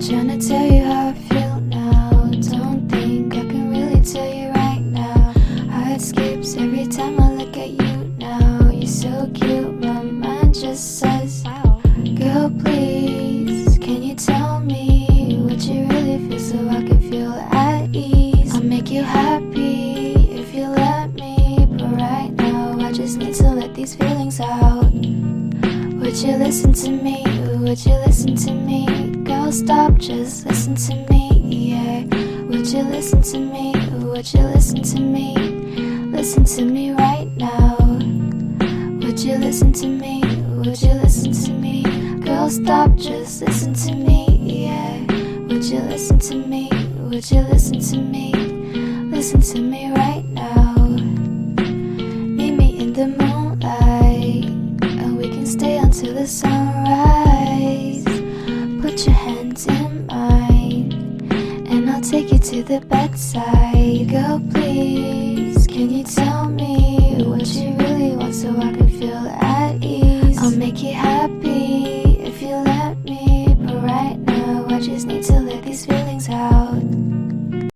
trying to tell you how I feel now. Don't think I can really tell you right now. Heart skips every time I look at you now. You're so cute, my mind just says, wow. Girl, please, can you tell me what you really feel so I can feel at ease? I'll make you happy if you let me, but right now I just need to let these feelings out. Would you listen to me? Would you listen to me? Girl, stop, just listen to me, yeah. Would you listen to me? Would you listen to me? Listen to me right now. Would you listen to me? Would you listen to me? Girl, stop, just listen to me, yeah. Would you listen to me? Would you listen to me? Listen to me right now. Meet me in the moonlight, and we can stay until the sunrise. Put your hands in mine, and I'll take you to the bedside. Girl, please, can you tell me what you really want so I can feel